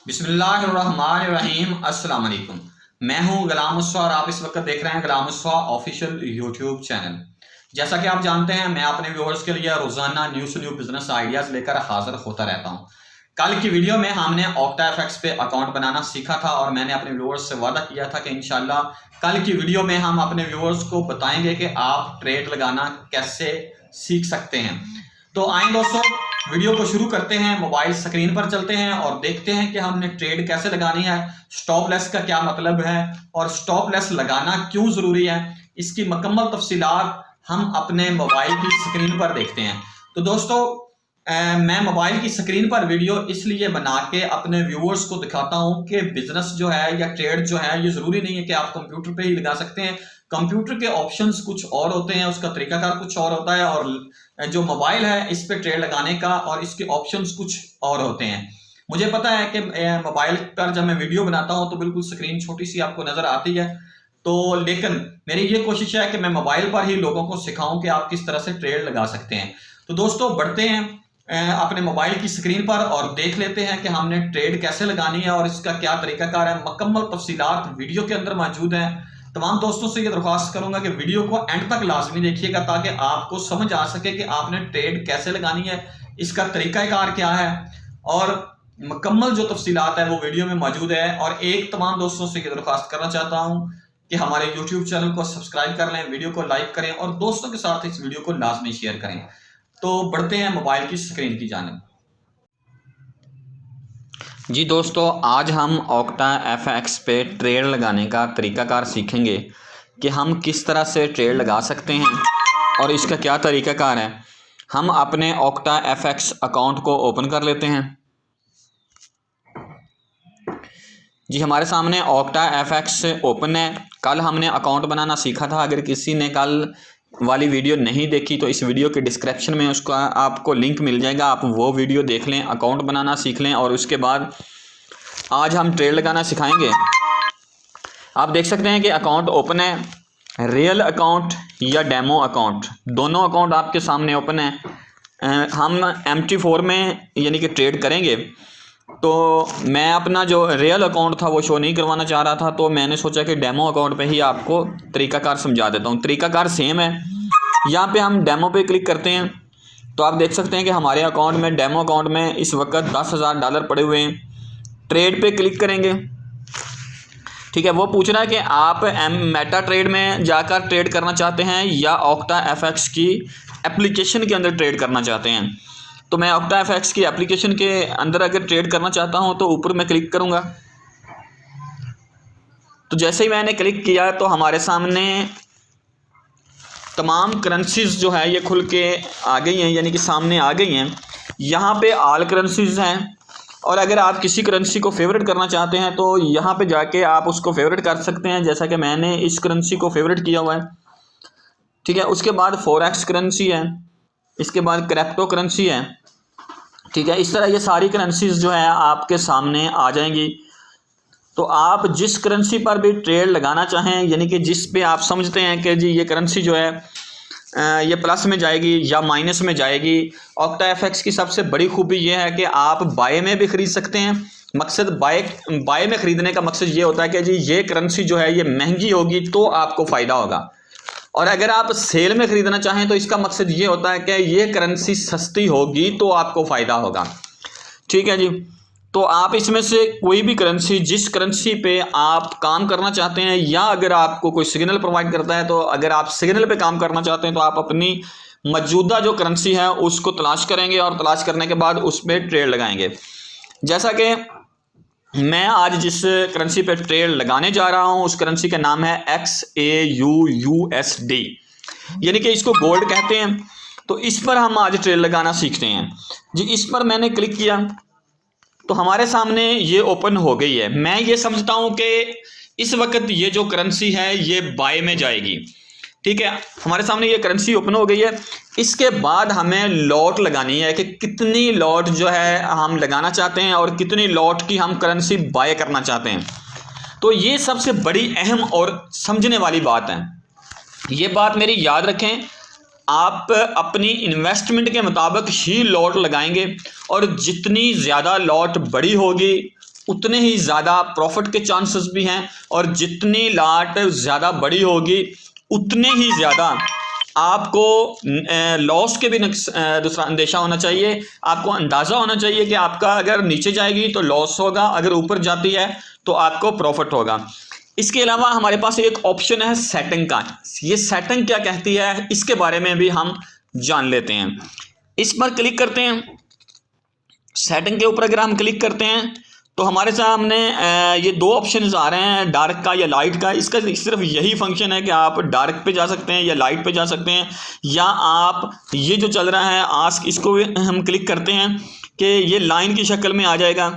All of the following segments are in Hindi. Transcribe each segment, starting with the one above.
बिस्मिल्लाहिर्रहमानिर्रहीम। अस्सलाम वालेकुम। मैं हूं गुलाम मुस्तफा और आप इस वक्त देख रहे हैं Ghulam Mustafa official YouTube channel. जैसा कि आप जानते हैं, मैं अपने व्यूअर्स के लिए रोजाना न्यू बिजनेस आइडियाज लेकर हाजिर होता रहता हूं। कल की वीडियो में हमने OctaFX पे अकाउंट बनाना सीखा था और मैंने अपने व्यूअर्स से वादा किया था कि इंशाल्लाह कल की वीडियो में हम अपने व्यूअर्स को बताएंगे कि आप ट्रेड लगाना कैसे सीख सकते हैं। तो आइए दोस्तों, वीडियो को शुरू करते हैं। मोबाइल स्क्रीन पर चलते हैं और देखते हैं कि हमने ट्रेड कैसे लगानी है, स्टॉप लेस का क्या मतलब है और स्टॉप लेस लगाना क्यों जरूरी है। इसकी मुकम्मल तफसीलात हम अपने मोबाइल की स्क्रीन पर देखते हैं। तो दोस्तों, मैं मोबाइल की स्क्रीन पर वीडियो इसलिए बना के अपने व्यूअर्स को दिखाता हूं कि बिजनेस जो है या ट्रेड जो है ये जरूरी नहीं है कि आप कंप्यूटर पे ही लगा सकते हैं। कंप्यूटर के ऑप्शंस कुछ और होते हैं, उसका तरीकाकार कुछ और होता है, और जो मोबाइल है इस पे ट्रेड लगाने का और इसके ऑप्शंस कुछ और होते हैं। मुझे पता है कि मोबाइल पर जब मैं वीडियो बनाता हूं तो बिल्कुल स्क्रीन छोटी सी आपको नजर आती है, तो लेकिन मेरी ये कोशिश है कि मैं मोबाइल पर ही लोगों को सिखाऊं कि आप किस तरह से ट्रेड लगा सकते हैं। तो दोस्तों, बढ़ते हैं अपने मोबाइल की स्क्रीन पर और देख लेते हैं कि हमने ट्रेड कैसे लगानी है और इसका क्या तरीकाकार है। मुकम्मल तफसीलात वीडियो के अंदर मौजूद है। तमाम दोस्तों से ये दरख्वास्त करूंगा कि वीडियो को एंड तक लाजमी देखिएगा ताकि आपको समझ आ सके कि आपने ट्रेड कैसे लगानी है, इसका तरीकाकार क्या है, और मुकम्मल जो तफसीलात है वो वीडियो में मौजूद है। और एक तमाम दोस्तों से ये दरख्वास्त करना चाहता हूँ कि हमारे यूट्यूब चैनल को सब्सक्राइब कर लें, वीडियो को लाइक करें और दोस्तों के साथ इस वीडियो को लाजमी शेयर करें। तो बढ़ते हैं मोबाइल की स्क्रीन की जानिब। जी दोस्तों, आज हम OctaFX पे ट्रेड लगाने का तरीकाकार सीखेंगे कि हम किस तरह से ट्रेड लगा सकते हैं और इसका क्या तरीकाकार है। हम अपने OctaFX अकाउंट को ओपन कर लेते हैं। जी, हमारे सामने OctaFX ओपन है। कल हमने अकाउंट बनाना सीखा था। अगर किसी ने कल वाली वीडियो नहीं देखी तो इस वीडियो के डिस्क्रिप्शन में उसका आपको लिंक मिल जाएगा, आप वो वीडियो देख लें, अकाउंट बनाना सीख लें और उसके बाद आज हम ट्रेड लगाना सिखाएंगे। आप देख सकते हैं कि अकाउंट ओपन है, रियल अकाउंट या डेमो अकाउंट, दोनों अकाउंट आपके सामने ओपन है। हम MT4 में यानी कि ट्रेड करेंगे, तो मैं अपना जो रियल अकाउंट था वो शो नहीं करवाना चाह रहा था, तो मैंने सोचा कि डेमो अकाउंट पे ही आपको तरीकाकार समझा देता हूँ। तरीकाकार सेम है। यहाँ पे हम डेमो पे क्लिक करते हैं तो आप देख सकते हैं कि हमारे अकाउंट में, डेमो अकाउंट में इस वक्त $10,000 पड़े हुए हैं। ट्रेड पे क्लिक करेंगे, ठीक है। वो पूछ रहा है कि आप मेटा ट्रेड में जाकर ट्रेड करना चाहते हैं या OctaFX की एप्लीकेशन के अंदर ट्रेड करना चाहते हैं। तो मैं OctaFX की एप्लीकेशन के अंदर अगर ट्रेड करना चाहता हूं तो ऊपर मैं क्लिक करूंगा। तो जैसे ही मैंने क्लिक किया तो हमारे सामने तमाम करेंसीज जो है ये खुल के आ गई हैं, यानी कि सामने आ गई हैं। यहाँ पे ऑल करेंसीज हैं और अगर आप किसी करेंसी को फेवरेट करना चाहते हैं तो यहाँ पे जाके आप उसको फेवरेट कर सकते हैं, जैसा कि मैंने इस करेंसी को फेवरेट किया हुआ है, ठीक है। उसके बाद फॉरेक्स करेंसी है, इसके बाद क्रिप्टो करेंसी है, ठीक है। इस तरह ये सारी करेंसीज जो है आपके सामने आ जाएंगी। तो आप जिस करेंसी पर भी ट्रेड लगाना चाहें, यानी कि जिस पे आप समझते हैं कि जी ये करेंसी जो है ये प्लस में जाएगी या माइनस में जाएगी, OctaFX की सबसे बड़ी खूबी ये है कि आप बाय में भी ख़रीद सकते हैं। मकसद बाय में ख़रीदने का मकसद ये होता है कि जी ये करेंसी जो है ये महंगी होगी तो आपको फ़ायदा होगा, और अगर आप सेल में ख़रीदना चाहें तो इसका मकसद ये होता है कि ये करेंसी सस्ती होगी तो आपको फ़ायदा होगा, ठीक है जी। तो आप इसमें से कोई भी करेंसी, जिस करेंसी पे आप काम करना चाहते हैं, या अगर आपको कोई सिग्नल प्रोवाइड करता है तो अगर आप सिग्नल पे काम करना चाहते हैं तो आप अपनी मौजूदा जो करेंसी है उसको तलाश करेंगे और तलाश करने के बाद उस पर ट्रेड लगाएंगे। जैसा कि मैं आज जिस करेंसी पे ट्रेड लगाने जा रहा हूं उस करेंसी का नाम है XAUUSD, यानी कि इसको गोल्ड कहते हैं। तो इस पर हम आज ट्रेड लगाना सीखते हैं जी। इस पर मैंने क्लिक किया तो हमारे सामने ये ओपन हो गई है। मैं ये समझता हूँ कि इस वक्त ये जो करेंसी है ये बाय में जाएगी, ठीक है। हमारे सामने ये करेंसी ओपन हो गई है। इसके बाद हमें लॉट लगानी है कि कितनी लॉट जो है हम लगाना चाहते हैं और कितनी लॉट की हम करेंसी बाय करना चाहते हैं। तो ये सबसे बड़ी अहम और समझने वाली बात है। ये बात मेरी याद रखें, आप अपनी इन्वेस्टमेंट के मुताबिक ही लॉट लगाएंगे और जितनी ज़्यादा लॉट बड़ी होगी उतने ही ज़्यादा प्रॉफिट के चांसेस भी हैं, और जितनी लाट ज़्यादा बड़ी होगी उतने ही ज़्यादा आपको लॉस के भी दूसरा अंदेशा होना चाहिए। आपको अंदाज़ा होना चाहिए कि आपका अगर नीचे जाएगी तो लॉस होगा, अगर ऊपर जाती है तो आपको प्रॉफिट होगा। इसके अलावा हमारे पास एक ऑप्शन है सेटिंग का। ये सेटिंग क्या कहती है इसके बारे में भी हम जान लेते हैं। इस पर क्लिक करते हैं। सेटिंग के ऊपर अगर हम क्लिक करते हैं तो हमारे सामने ये दो ऑप्शंस आ रहे हैं, डार्क का या लाइट का। इसका सिर्फ यही फंक्शन है कि आप डार्क पे जा सकते हैं या लाइट पे जा सकते हैं, या आप ये जो चल रहा है आस्क, इसको हम क्लिक करते हैं कि ये लाइन की शक्ल में आ जाएगा।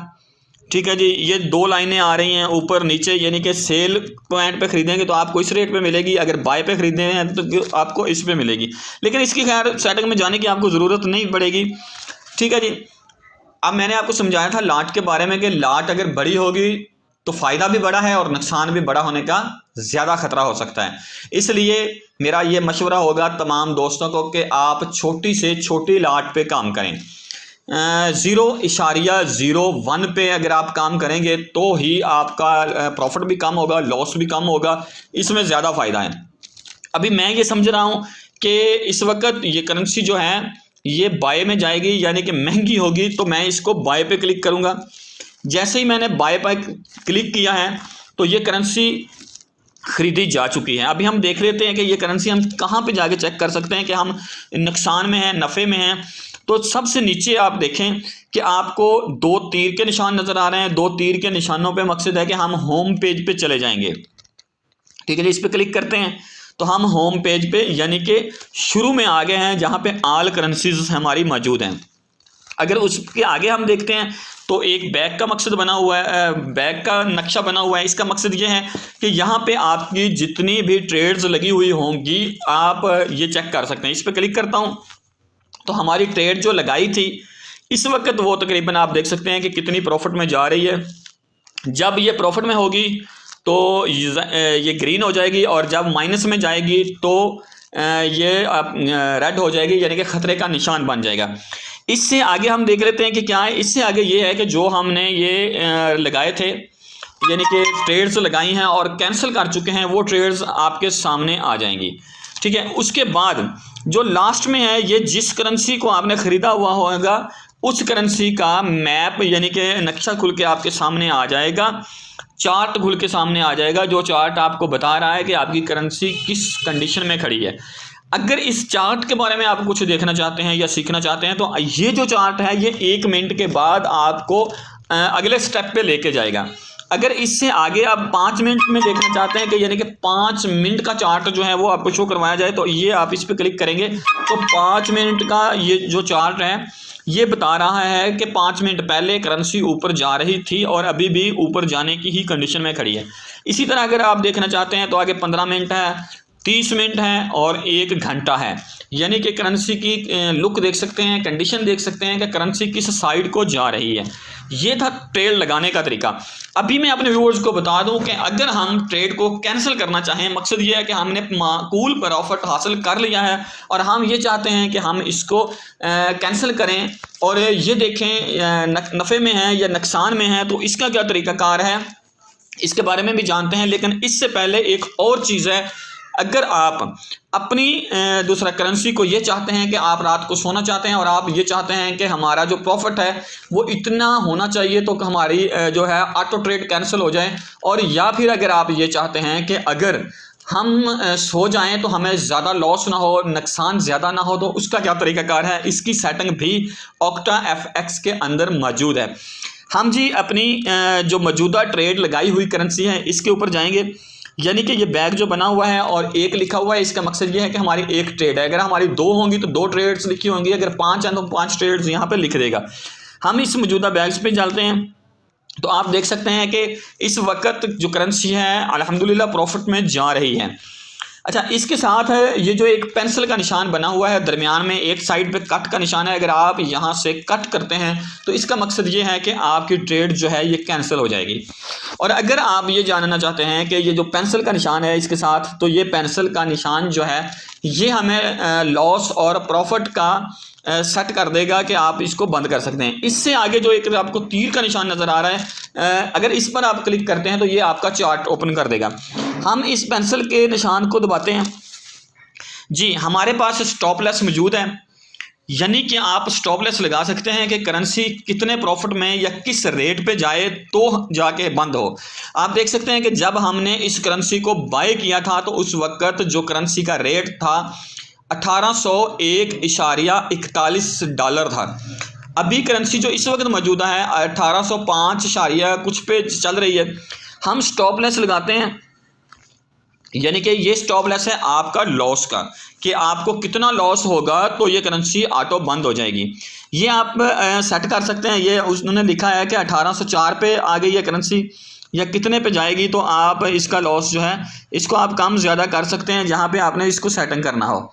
ठीक है जी, ये दो लाइनें आ रही हैं ऊपर नीचे, यानी कि सेल पॉइंट पे खरीदेंगे तो आपको इस रेट पे मिलेगी, अगर बाय पे खरीदने हैं तो आपको इस पे मिलेगी। लेकिन इसकी खैर सेटिंग में जाने की आपको ज़रूरत नहीं पड़ेगी। ठीक है जी, अब मैंने आपको समझाया था लाट के बारे में कि लाट अगर बड़ी होगी तो फ़ायदा भी बड़ा है और नुकसान भी बड़ा होने का ज़्यादा खतरा हो सकता है। इसलिए मेरा ये मशवरा होगा तमाम दोस्तों को कि आप छोटी से छोटी लाट पे काम करें। 0.01 पे अगर आप काम करेंगे तो ही आपका प्रॉफिट भी कम होगा, लॉस भी कम होगा, इसमें ज़्यादा फ़ायदा है। अभी मैं ये समझ रहा हूँ कि इस वक्त ये करेंसी जो है ये बाय में जाएगी, यानी कि महंगी होगी, तो मैं इसको बाय पे क्लिक करूँगा। जैसे ही मैंने बाय पे क्लिक किया है तो ये करेंसी खरीदी जा चुकी है। अभी हम देख लेते हैं कि ये करेंसी हम कहाँ पे जाके चेक कर सकते हैं कि हम नुकसान में हैं, नफ़े में हैं। तो सबसे नीचे आप देखें कि आपको दो तीर के निशान नज़र आ रहे हैं। दो तीर के निशानों पे मकसद है कि हम होम पेज पे चले जाएंगे। ठीक है जी, इस पर क्लिक करते हैं तो हम होम पेज पे यानी कि शुरू में आ गए हैं जहाँ पे ऑल करेंसीज हमारी मौजूद हैं। अगर उसके आगे हम देखते हैं तो एक बैग का मकसद बना हुआ है, बैग का नक्शा बना हुआ है। इसका मकसद ये है कि यहाँ पे आपकी जितनी भी ट्रेड्स लगी हुई होंगी आप ये चेक कर सकते हैं। इस पर क्लिक करता हूँ तो हमारी ट्रेड जो लगाई थी इस वक्त वो तकरीबन आप देख सकते हैं कि कितनी प्रॉफिट में जा रही है। जब ये प्रॉफिट में होगी तो ये ग्रीन हो जाएगी, और जब माइनस में जाएगी तो ये रेड हो जाएगी, यानी कि ख़तरे का निशान बन जाएगा। इससे आगे हम देख लेते हैं कि क्या है। इससे आगे ये है कि जो हमने ये लगाए थे, यानी कि ट्रेड्स लगाई हैं और कैंसिल कर चुके हैं, वो ट्रेड्स आपके सामने आ जाएंगी। ठीक है, उसके बाद जो लास्ट में है, ये जिस करेंसी को आपने ख़रीदा हुआ होगा उस करेंसी का मैप यानी कि नक्शा खुल के आपके सामने आ जाएगा, चार्ट खुल के सामने आ जाएगा, जो चार्ट आपको बता रहा है कि आपकी करेंसी किस कंडीशन में खड़ी है। अगर इस चार्ट के बारे में आप कुछ देखना चाहते हैं या सीखना चाहते हैं तो ये जो चार्ट है ये 1 मिनट के बाद आपको अगले स्टेप पे लेके जाएगा। अगर इससे आगे आप 5 मिनट में देखना चाहते हैं कि यानी कि 5 मिनट का चार्ट जो है वो आपको शो करवाया जाए, तो ये आप इस पर क्लिक करेंगे तो 5 मिनट का ये जो चार्ट है ये बता रहा है कि 5 मिनट पहले करेंसी ऊपर जा रही थी और अभी भी ऊपर जाने की ही कंडीशन में खड़ी है। इसी तरह अगर आप देखना चाहते हैं तो आगे 15 मिनट है, 30 मिनट है और 1 घंटा है, यानी कि करेंसी की लुक देख सकते हैं, कंडीशन देख सकते हैं कि करेंसी किस साइड को जा रही है। ये था ट्रेड लगाने का तरीका। अभी मैं अपने व्यूअर्स को बता दूं कि अगर हम ट्रेड को कैंसिल करना चाहें, मकसद ये है कि हमने माकूल प्रॉफिट हासिल कर लिया है और हम ये चाहते हैं कि हम इसको कैंसिल करें और ये देखें नफ़े में है या नुकसान में है, तो इसका क्या तरीक़ाकार है इसके बारे में भी जानते हैं। लेकिन इससे पहले एक और चीज़ है, अगर आप अपनी दूसरा करेंसी को ये चाहते हैं कि आप रात को सोना चाहते हैं और आप ये चाहते हैं कि हमारा जो प्रॉफिट है वो इतना होना चाहिए तो हमारी जो है ऑटो ट्रेड कैंसिल हो जाए, और या फिर अगर आप ये चाहते हैं कि अगर हम सो जाएं तो हमें ज़्यादा लॉस ना हो, नुकसान ज़्यादा ना हो, तो उसका क्या तरीक़ाकार है, इसकी सेटिंग भी OctaFX के अंदर मौजूद है। हम जी अपनी जो मौजूदा ट्रेड लगाई हुई करेंसी है इसके ऊपर जाएंगे, यानी कि ये बैग जो बना हुआ है और 1 लिखा हुआ है, इसका मकसद ये है कि हमारी 1 ट्रेड है। अगर हमारी 2 होंगी तो 2 ट्रेड्स लिखी होंगी, अगर 5 हैं तो 5 ट्रेड्स यहाँ पे लिख देगा। हम इस मौजूदा बैग्स पे चलते हैं तो आप देख सकते हैं कि इस वक्त जो करेंसी है अल्हम्दुलिल्लाह प्रॉफिट में जा रही है। अच्छा, इसके साथ है ये जो एक पेंसिल का निशान बना हुआ है दरमियान में, एक साइड पे कट का निशान है, अगर आप यहाँ से कट करते हैं तो इसका मकसद ये है कि आपकी ट्रेड जो है ये कैंसिल हो जाएगी। और अगर आप ये जानना चाहते हैं कि ये जो पेंसिल का निशान है इसके साथ, तो ये पेंसिल का निशान जो है ये हमें लॉस और प्रॉफिट का सेट कर देगा कि आप इसको बंद कर सकते हैं। इससे आगे जो एक आपको तीर का निशान नज़र आ रहा है, अगर इस पर आप क्लिक करते हैं तो ये आपका चार्ट ओपन कर देगा। हम इस पेंसिल के निशान को दबाते हैं जी, हमारे पास स्टॉप लॉस मौजूद है, यानी कि आप स्टॉप लॉस लगा सकते हैं कि करेंसी कितने प्रॉफिट में या किस रेट पे जाए तो जाके बंद हो। आप देख सकते हैं कि जब हमने इस करेंसी को बाय किया था तो उस वक्त जो करेंसी का रेट था 1801.41 डॉलर था। अभी करेंसी जो इस वक्त मौजूदा है 1805 कुछ पे चल रही है। हम स्टॉप लॉस लगाते हैं, यानी कि ये स्टॉप लॉस है आपका लॉस का, कि आपको कितना लॉस होगा तो ये करेंसी ऑटो बंद हो जाएगी। ये आप सेट कर सकते हैं। ये उन्होंने लिखा है कि 1804 पे आ गई है करेंसी या कितने पे जाएगी, तो आप इसका लॉस जो है इसको आप कम ज़्यादा कर सकते हैं जहाँ पे आपने इसको सेटिंग करना हो।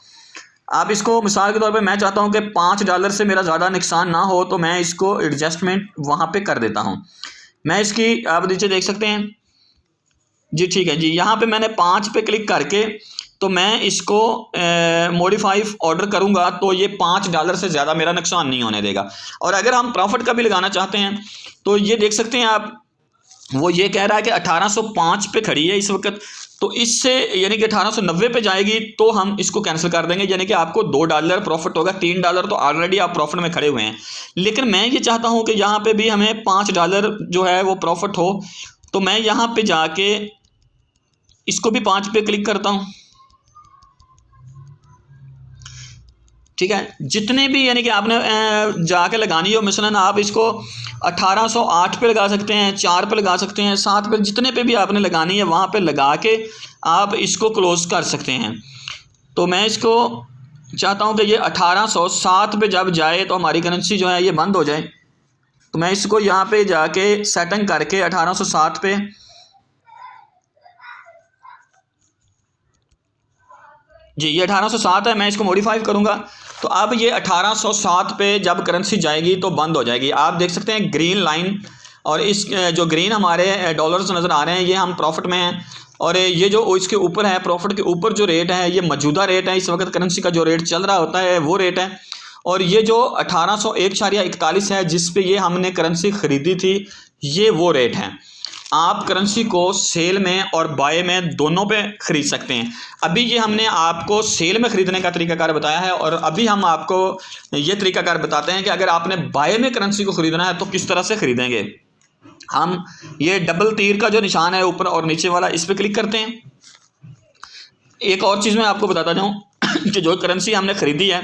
आप इसको मिसाल के तौर पे मैं चाहता हूँ कि $5 से मेरा ज़्यादा नुकसान ना हो, तो मैं इसको एडजस्टमेंट वहाँ पे कर देता हूँ। मैं इसकी आप नीचे देख सकते हैं जी, ठीक है जी। यहाँ पे मैंने 5 पे क्लिक करके तो मैं इसको मॉडिफाई ऑर्डर करूँगा तो ये $5 से ज़्यादा मेरा नुकसान नहीं होने देगा। और अगर हम प्रॉफिट का भी लगाना चाहते हैं तो ये देख सकते हैं आप, वो ये कह रहा है कि 1805 पे खड़ी है इस वक्त, तो इससे यानी कि 1890 पे जाएगी तो हम इसको कैंसिल कर देंगे, यानी कि आपको $2 प्रॉफिट होगा। $3 तो ऑलरेडी आप प्रॉफिट में खड़े हुए हैं। लेकिन मैं ये चाहता हूँ कि यहाँ पे भी हमें $5 जो है वो प्रॉफिट हो, तो मैं यहाँ पे जाके इसको भी 5 पे क्लिक करता हूँ। ठीक है, जितने भी यानी कि आपने जाके लगानी हो, मिसलन आप इसको 1808 पे लगा सकते हैं, 4 पे लगा सकते हैं, 7 पे, जितने पे भी आपने लगानी है वहाँ पे लगा के आप इसको क्लोज कर सकते हैं। तो मैं इसको चाहता हूँ कि ये 1807 पे जब जाए तो हमारी करेंसी जो है ये बंद हो जाए। तो मैं इसको यहाँ पे जाके सेटिंग करके 1807 पे जी, ये 1807 है, मैं इसको मॉडिफाई करूँगा तो अब ये 1807 पे जब करेंसी जाएगी तो बंद हो जाएगी। आप देख सकते हैं ग्रीन लाइन, और इस जो ग्रीन हमारे डॉलर्स नज़र आ रहे हैं ये हम प्रॉफिट में हैं, और ये जो इसके ऊपर है प्रॉफिट के ऊपर जो रेट है ये मौजूदा रेट है, इस वक्त करेंसी का जो रेट चल रहा होता है वो रेट है। और ये जो 1801.41 है जिस पे ये हमने करेंसी ख़रीदी थी ये वो रेट है। आप करेंसी को सेल में और बाय में दोनों पे ख़रीद सकते हैं। अभी ये हमने आपको सेल में ख़रीदने का तरीकाकार बताया है, और अभी हम आपको ये तरीकाकार बताते हैं कि अगर आपने बाय में करेंसी को ख़रीदना है तो किस तरह से ख़रीदेंगे। हम ये डबल तीर का जो निशान है ऊपर और नीचे वाला, इस पर क्लिक करते हैं। एक और चीज़ मैं आपको बताता जाऊँ कि जो करेंसी हमने ख़रीदी है,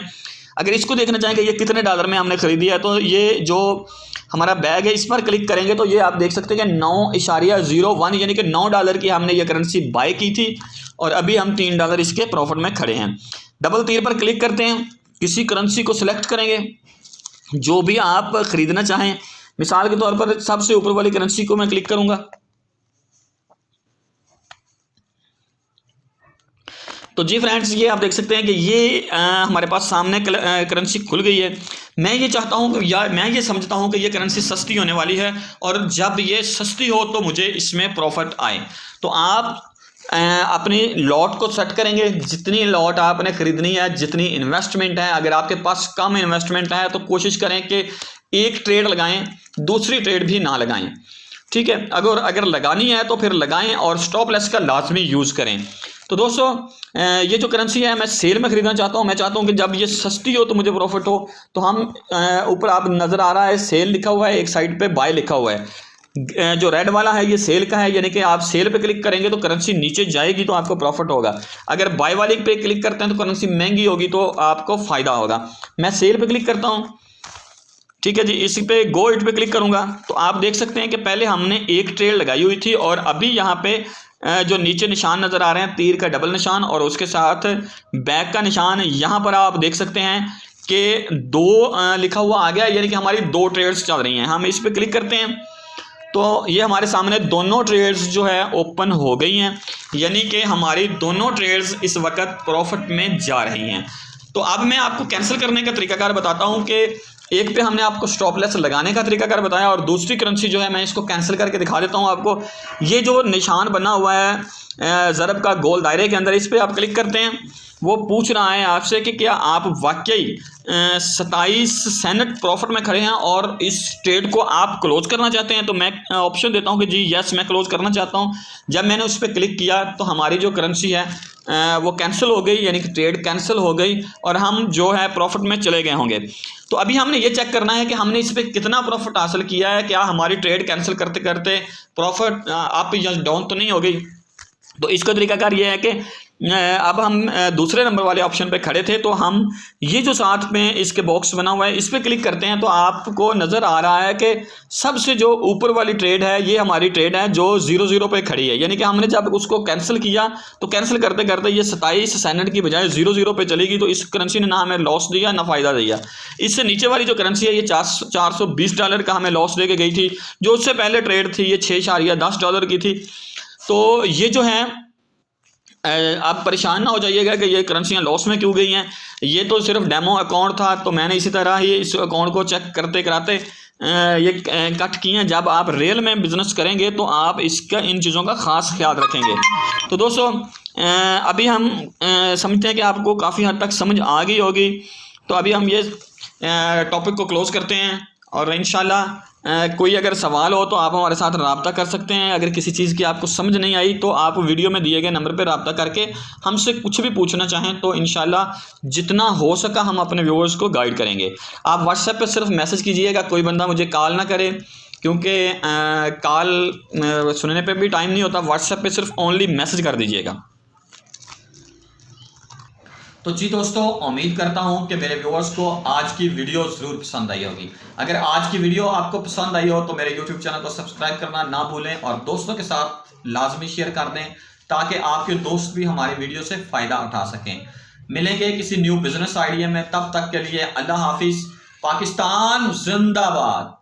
अगर इसको देखना चाहेंगे ये कितने डॉलर में हमने ख़रीदी है, तो ये जो हमारा बैग है इस पर क्लिक करेंगे तो ये आप देख सकते हैं कि 9.01 यानी कि $9 की हमने ये करेंसी बाय की थी, और अभी हम $3 इसके प्रॉफिट में खड़े हैं। डबल तीर पर क्लिक करते हैं, किसी करेंसी को सिलेक्ट करेंगे जो भी आप ख़रीदना चाहें। मिसाल के तौर पर सबसे ऊपर वाली करेंसी को मैं क्लिक करूँगा तो जी फ्रेंड्स, ये आप देख सकते हैं कि ये हमारे पास सामने करेंसी खुल गई है। मैं ये चाहता हूँ या मैं ये समझता हूँ कि ये करेंसी सस्ती होने वाली है, और जब ये सस्ती हो तो मुझे इसमें प्रॉफिट आए। तो आप अपनी लॉट को सेट करेंगे, जितनी लॉट आपने ख़रीदनी है, जितनी इन्वेस्टमेंट है। अगर आपके पास कम इन्वेस्टमेंट है तो कोशिश करें कि एक ट्रेड लगाएं, दूसरी ट्रेड भी ना लगाएं। ठीक है, अगर लगानी है तो फिर लगाएं, और स्टॉप लॉस का लाजमी यूज़ करें। तो दोस्तों, ये जो करेंसी है मैं सेल में ख़रीदना चाहता हूँ। मैं चाहता हूँ कि जब ये सस्ती हो तो मुझे प्रॉफिट हो। तो हम ऊपर आप नज़र आ रहा है सेल लिखा हुआ है, एक साइड पे बाय लिखा हुआ है। जो रेड वाला है ये सेल का है, यानी कि आप सेल पे क्लिक करेंगे तो करेंसी नीचे जाएगी तो आपको प्रॉफिट होगा। अगर बाय वाले पे क्लिक करते हैं तो करेंसी महंगी होगी तो आपको फ़ायदा होगा। मैं सेल पे क्लिक करता हूँ। ठीक है जी, इस पे गो इट पे क्लिक करूँगा तो आप देख सकते हैं कि पहले हमने एक ट्रेड लगाई हुई थी, और अभी यहाँ पे जो नीचे निशान नज़र आ रहे हैं तीर का डबल निशान और उसके साथ बैक का निशान, यहाँ पर आप देख सकते हैं कि 2 लिखा हुआ आ गया, यानी कि हमारी 2 ट्रेड्स चल रही हैं। हम इस पर क्लिक करते हैं तो ये हमारे सामने दोनों ट्रेड्स जो है ओपन हो गई हैं, यानी कि हमारी दोनों ट्रेड्स इस वक्त प्रॉफिट में जा रही हैं। तो अब मैं आपको कैंसिल करने का तरीकाकार बताता हूँ कि एक पे हमने आपको स्टॉप लॉस लगाने का तरीका कर बताया, और दूसरी करेंसी जो है मैं इसको कैंसिल करके दिखा देता हूँ आपको। ये जो निशान बना हुआ है ज़रब का गोल दायरे के अंदर, इस पर आप क्लिक करते हैं। वो पूछ रहा है आपसे कि क्या आप वाकई 27 सेंट प्रॉफिट में खड़े हैं और इस ट्रेड को आप क्लोज करना चाहते हैं। तो मैं ऑप्शन देता हूं कि जी यस, मैं क्लोज करना चाहता हूं। जब मैंने उस पर क्लिक किया तो हमारी जो करेंसी है वो कैंसिल हो गई, यानी कि ट्रेड कैंसिल हो गई और हम जो है प्रॉफिट में चले गए होंगे। तो अभी हमने ये चेक करना है कि हमने इस पर कितना प्रॉफिट हासिल किया है, क्या हमारी ट्रेड कैंसिल करते करते प्रॉफिट अप या डाउन तो नहीं हो गई। तो इसका तरीकाकार ये है कि अब हम दूसरे नंबर वाले ऑप्शन पे खड़े थे, तो हम ये जो साथ में इसके बॉक्स बना हुआ है इस पर क्लिक करते हैं, तो आपको नज़र आ रहा है कि सबसे जो ऊपर वाली ट्रेड है ये हमारी ट्रेड है जो 0-0 पे खड़ी है। यानी कि हमने जब उसको कैंसिल किया तो कैंसिल करते करते ये 27 सेंट की बजाय 0-0 पे चली गई। तो इस करेंसी ने ना हमें लॉस दिया ना फ़ायदा दिया। इससे नीचे वाली जो करेंसी है ये $420 का हमें लॉस दे के गई थी। जो उससे पहले ट्रेड थी ये $6.10 की थी। तो ये जो है आप परेशान ना हो जाइएगा कि ये करेंसियाँ लॉस में क्यों गई हैं। ये तो सिर्फ डेमो अकाउंट था, तो मैंने इसी तरह ही इस अकाउंट को चेक करते कराते ये कट किए हैं। जब आप रियल में बिजनेस करेंगे तो आप इसका इन चीज़ों का ख़ास ख्याल रखेंगे। तो दोस्तों अभी हम समझते हैं कि आपको काफ़ी हद तक समझ आ गई होगी। तो अभी हम ये टॉपिक को क्लोज़ करते हैं और इंशाल्लाह कोई अगर सवाल हो तो आप हमारे साथ रब्ता कर सकते हैं। अगर किसी चीज़ की आपको समझ नहीं आई तो आप वीडियो में दिए गए नंबर पर रब्ता करके हमसे कुछ भी पूछना चाहें तो इंशाल्लाह जितना हो सका हम अपने व्यूअर्स को गाइड करेंगे। आप व्हाट्सएप पर सिर्फ मैसेज कीजिएगा, कोई बंदा मुझे कॉल ना करे, क्योंकि कॉल सुनने पर भी टाइम नहीं होता। व्हाट्सएप पर सिर्फ ओनली मैसेज कर दीजिएगा। तो जी दोस्तों, उम्मीद करता हूं कि मेरे व्यूअर्स को आज की वीडियो ज़रूर पसंद आई होगी। अगर आज की वीडियो आपको पसंद आई हो तो मेरे YouTube चैनल को सब्सक्राइब करना ना भूलें और दोस्तों के साथ लाजमी शेयर कर दें, ताकि आपके दोस्त भी हमारी वीडियो से फ़ायदा उठा सकें। मिलेंगे किसी न्यू बिजनेस आइडिया में, तब तक के लिए अल्लाह हाफिज़। पाकिस्तान जिंदाबाद।